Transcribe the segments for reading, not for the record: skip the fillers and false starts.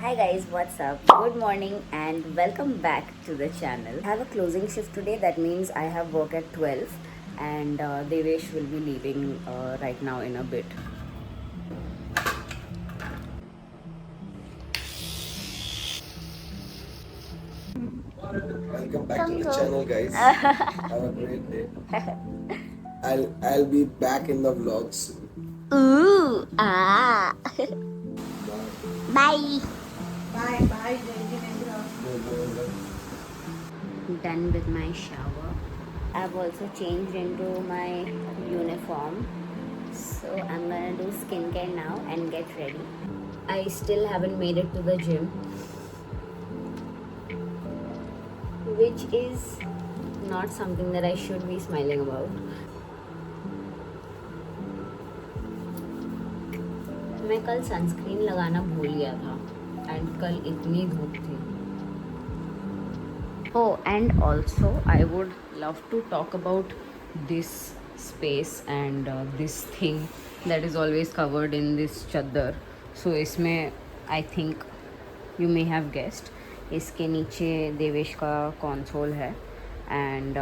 Hi guys, what's up? Good morning and welcome back to the channel. I have a closing shift today, that means I have work at 12 and Devesh will be leaving right now in a bit. Welcome back to the channel, guys. Have a great day. I'll be back in the vlog soon. Ooh, ah. Bye. Bye, bye, Jai. Done with my shower. I've also changed into my uniform. So I'm gonna do skincare now and get ready. I still haven't made it to the gym, which is not something that I should be smiling about. मैं कल sunscreen लगाना भूल गया था and कल इतनी धूप थी. Oh, and also I would love to talk about this space and this thing that is always covered in this chaddar. So इसमें I think you may have guessed, इसके नीचे देवेश का console है and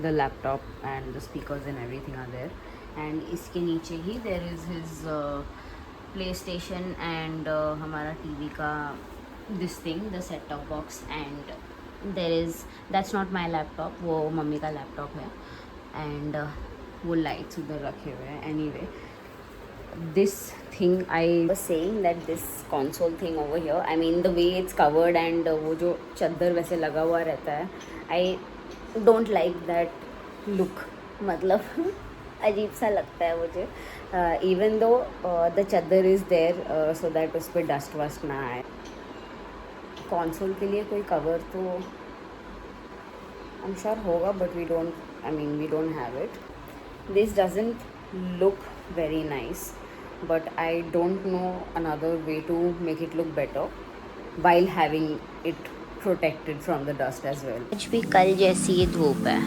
the laptop and the speakers and everything are there. And इसके नीचे ही there is his PlayStation and हमारा TV का this thing, the set top box, and there is, that's not my laptop, वो mummy का laptop है and वो lights उधर रखे हुए हैं. Anyway, this thing I was saying that this console thing over here, I mean the way it's covered and वो जो चद्दर वैसे लगा हुआ रहता है, I don't like that look. मतलब अजीब सा लगता है मुझे, even though the चद्दर is there so that उस पर डस्ट वस्ट ना आए. कंसोल के लिए कोई कवर तो I'm sure होगा, but we don't have it. This doesn't look very nice, but I don't know another way to make it look better while having it protected from the dust as well. आज भी कल जैसी ही धूप है.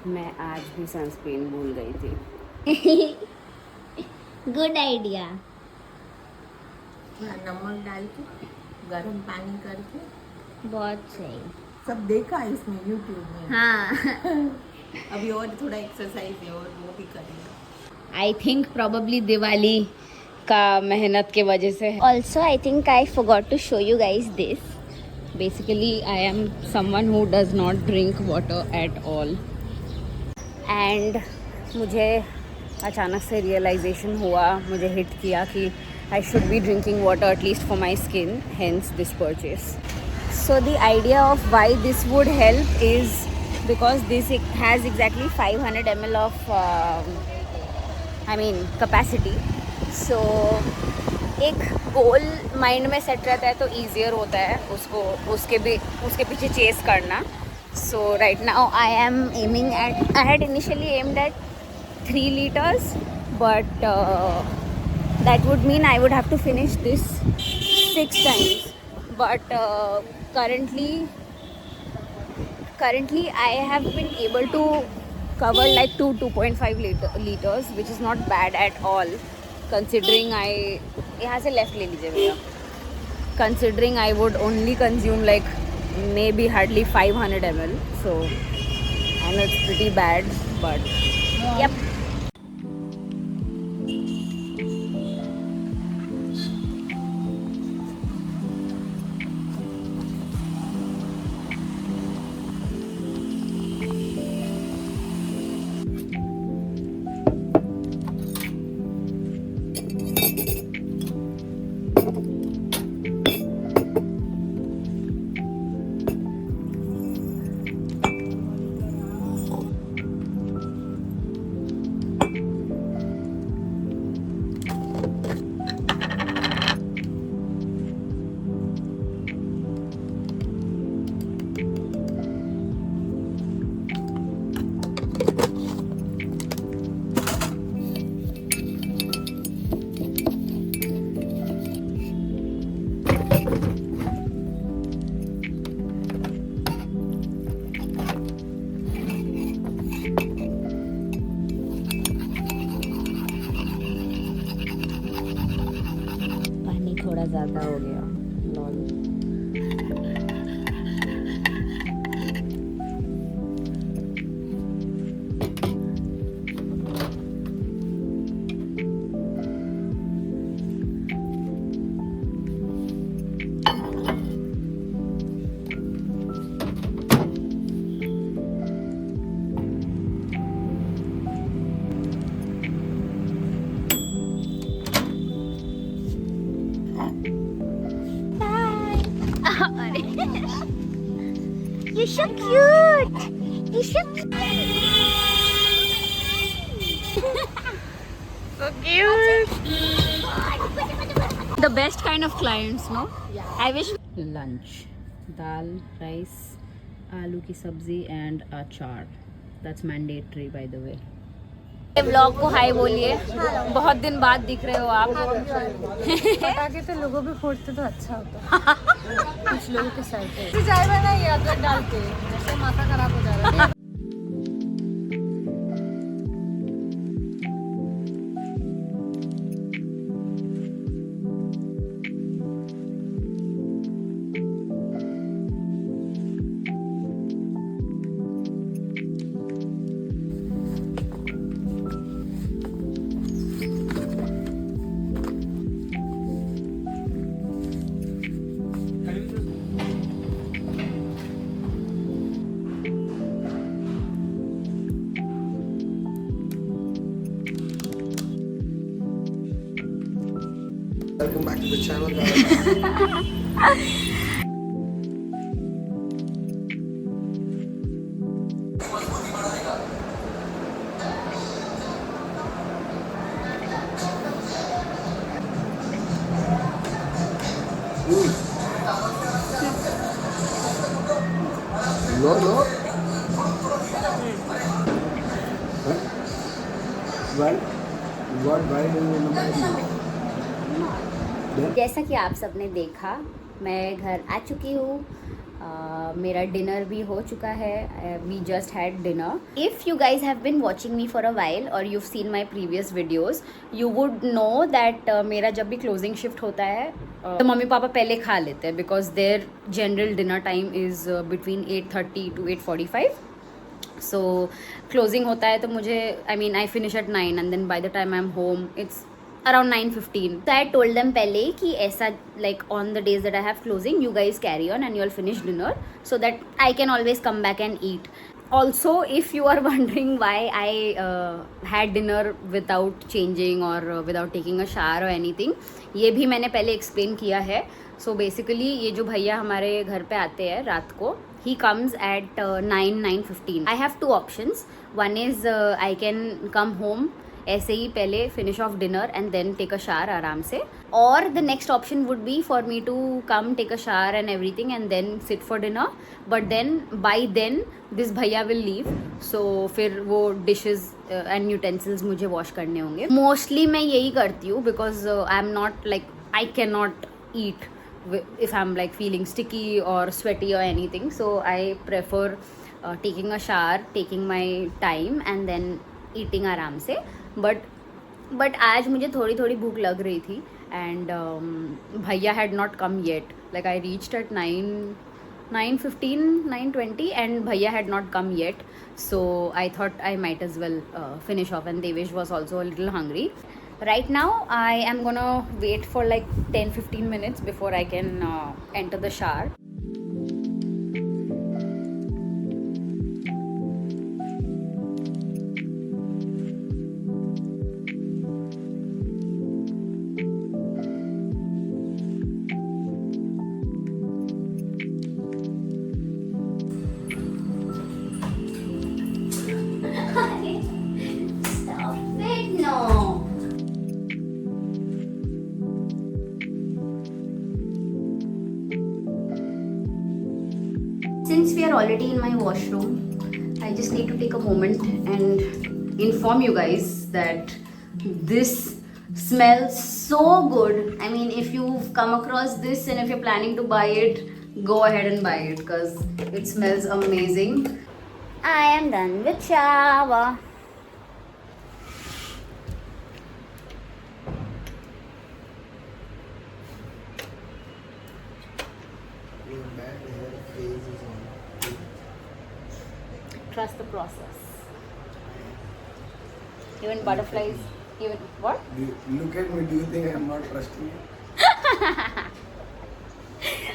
मैं आज भी सनस्क्रीन भूल गई थी. Good idea. नमक डाल के गर्म पानी करके बहुत सही. सब देखा है इसमें यूट्यूब में. हाँ. अभी और थोड़ा एक्सरसाइज है और वो भी करेंगे. आई थिंक प्रॉबली दिवाली का मेहनत के वजह से. Also I think I forgot to show you guys this. Basically I am someone who does not drink water at all and मुझे अचानक से रियलाइजेशन हुआ, मुझे हिट किया कि I should be drinking water at least for my skin, hence this purchase. So the idea of why this would help is because this has exactly 500 ml of capacity. So एक गोल mind में set रहता है तो easier होता है उसको उसके पीछे चेस करना. So right now I am aiming at, I had initially aimed at 3 liters, but that would mean I would have to finish this 6 times. But currently I have been able to cover like 2.5 liters, which is not bad at all considering I, यहाँ से left ले लीजिए भैया, considering I would only consume like maybe hardly 500 ml. So I know it's pretty bad, but yep. थोड़ा ज़्यादा हो गया lol. You're so cute. You're so cute. So cute. The best kind of clients, no? Yeah. I wish. Lunch, dal, rice, aloo की सब्जी and अचार. That's mandatory, by the way. Vlog को हाय बोलिए। बहुत दिन बाद दिख रहे हो आप। पटाखे तो लोगों पे फोड़ते तो अच्छा होता। कुछ लोगों के सर पे चाय बनाइए अदरक डाल के, जैसे माथा खराब हो जा रहा है। Welcome back to the channel, guys. No, no. Why do you know? जैसा कि आप सबने देखा, मैं घर आ चुकी हूँ। मेरा डिनर भी हो चुका है। We just had dinner. If you guys have been watching me for a while or you've seen my previous videos, you would know that मेरा जब भी क्लोजिंग शिफ्ट होता है तो मम्मी पापा पहले खा लेते हैं, because their general dinner time is between 8:30 to 8:45. So closing होता है तो मुझे, I mean, I finish at 9 and then by the time I am home it's around 9:15. So I told them पहले कि ऐसा, like on the days that I have closing, you guys carry on and you'll finish dinner so that I can always come back and eat. Also, if you are wondering why I had dinner without changing or without taking a shower or anything, ये भी मैंने पहले explain किया है. So basically ये जो भैया हमारे घर पे आते हैं रात को, he comes at 9:15. I have two options. One is I can come home ऐसे ही पहले finish off dinner and then take a shower आराम से, और the next option would be for me to come take a shower and everything and then sit for dinner, but then by then this भैया will leave, so फिर वो dishes and utensils मुझे wash करने होंगे. Mostly मैं यही करती हूँ because I am not like, I can not eat if I'm like feeling sticky or sweaty or anything, so I prefer taking a shower, taking my time and then eating आराम से. But आज मुझे थोड़ी थोड़ी भूख लग रही थी एंड भैया had not come yet. Like I reached at 9:15 9:20 and भैया had not come yet, so I thought I might as well finish off, and Devesh was also a little hungry. Right now I am gonna wait for like 10-15 minutes before I can enter the shower. Since we are already in my washroom, I just need to take a moment and inform you guys that this smells so good. I mean, if you've come across this and if you're planning to buy it, go ahead and buy it because it smells amazing. I am done with shower. face is on. Trust the process. Even butterflies, even what? Look at me. Do you think I'm not trusting you?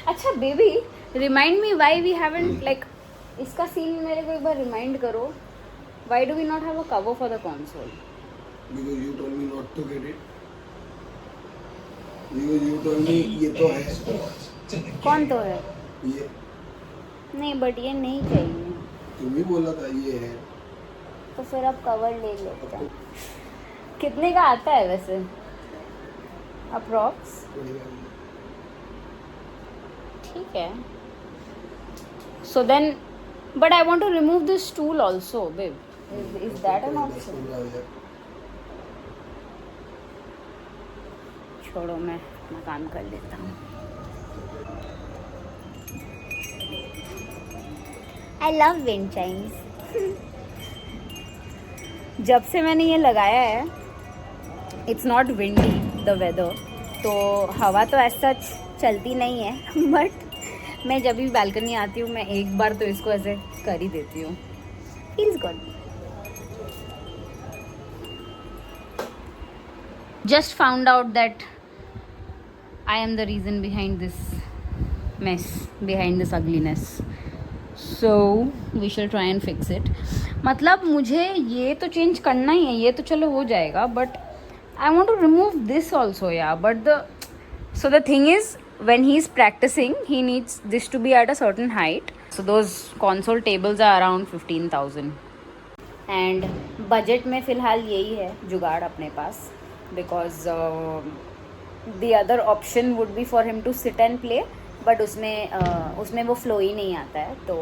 अच्छा baby, remind me why we haven't like इसका scene मेरे को एक बार remind करो. Why do we not have a cover for the console? Because you told me not to get it. Because you told me ये तो है. कौन तो है? ये नहीं बट ये नहीं चाहिए. तुम ही बोला था ये है. तो फिर अब कवर ले लेते हैं. कितने का आता है वैसे? अप्रॉक्स? ठीक है. So then, but I want to remove this stool also, babe. Is that an option? छोड़ो, मैं काम कर लेता हूँ. I love wind chimes. जब से मैंने ये लगाया है, it's not windy the weather, तो हवा तो ऐसा चलती नहीं है, बट मैं जब भी बालकनी आती हूँ मैं एक बार तो इसको ऐसे कर ही देती हूँ. Feels good. Just found out that I am the reason behind this mess, behind this ugliness. So we shall try and fix it. मतलब मुझे ये तो चेंज करना ही है, ये तो चलो हो जाएगा, but I want to remove this also, yeah. But the thing is, when he's practicing, he needs this to be at a certain height. So those console tables are around 15,000. And budget में फ़िलहाल यही है जुगाड़ अपने पास, because the other option would be for him to sit and play, but उसमें वो flow ही नहीं आता है. तो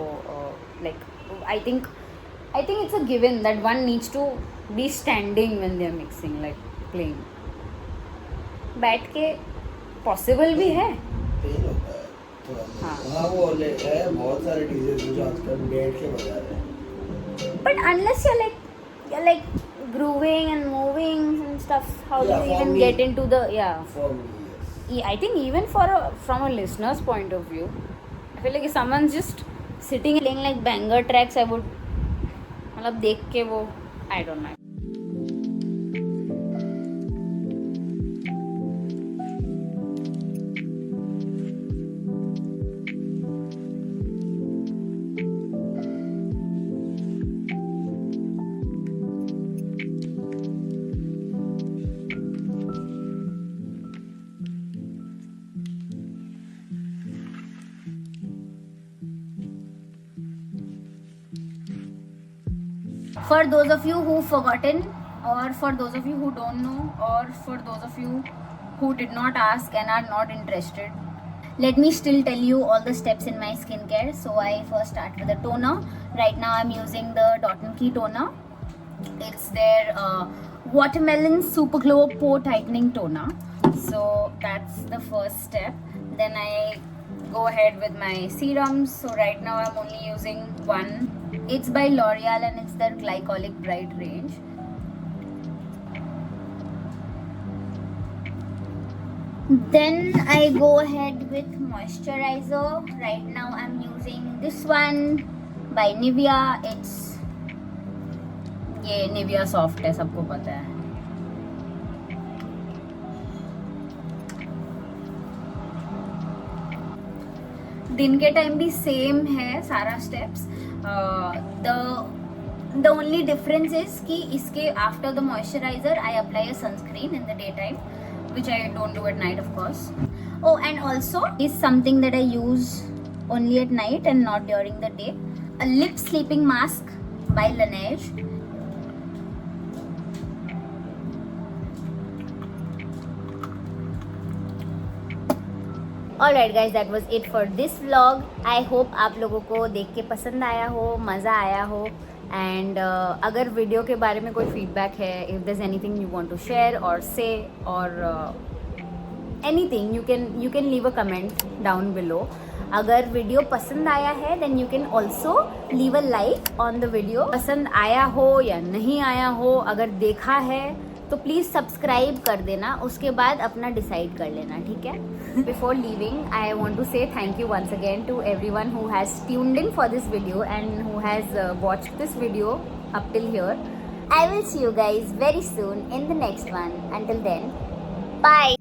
like I think it's a given that one needs to be standing when they are mixing, like playing. बैठ के possible भी है. पेन होता है थोड़ा. हाँ वो है, बहुत सारे डीजेस जो आजकल बैठ के बजा रहे हैं. But unless you're like grooving and moving and stuff, how do you even get into the For me, yes. I think even from a listener's point of view, I feel like if someone's just sitting and playing like banger tracks, I would मतलब देख के वो I don't know. For those of you who've forgotten, or for those of you who don't know, or for those of you who did not ask and are not interested, let me still tell you all the steps in my skincare. So I first start with the toner. Right now I'm using the Dot & Key toner. It's their Watermelon Super Glow Pore Tightening Toner. So that's the first step. Then I go ahead with my serums. So right now I'm only using one. It's by L'Oreal and it's their Glycolic Bright range. Then I go ahead with moisturizer. Right now I'm using this one by Nivea. It's ये Nivea Soft है, सबको पता है. दिन के time भी same है सारा steps. The only difference is कि इसके after the moisturizer I apply a sunscreen in the daytime, which I don't do at night of course. Oh, and also is something that I use only at night and not during the day. A lip sleeping mask by Laneige. Alright guys, that was it for this vlog. I hope आप लोगों को देख के पसंद आया हो, मज़ा आया हो. एंड अगर वीडियो के बारे में कोई फीडबैक है, if there is anything you want to share और से और anything, you can leave a comment down below. अगर वीडियो पसंद आया है then you can also leave a like on the video. पसंद आया हो या नहीं आया हो, अगर देखा है तो प्लीज़ सब्सक्राइब कर देना, उसके बाद अपना डिसाइड कर लेना, ठीक है. Before leaving I want to say thank you once again to everyone who has tuned in for this video and who has watched this video up till here. I will see you guys very soon in the next one. Until then, bye.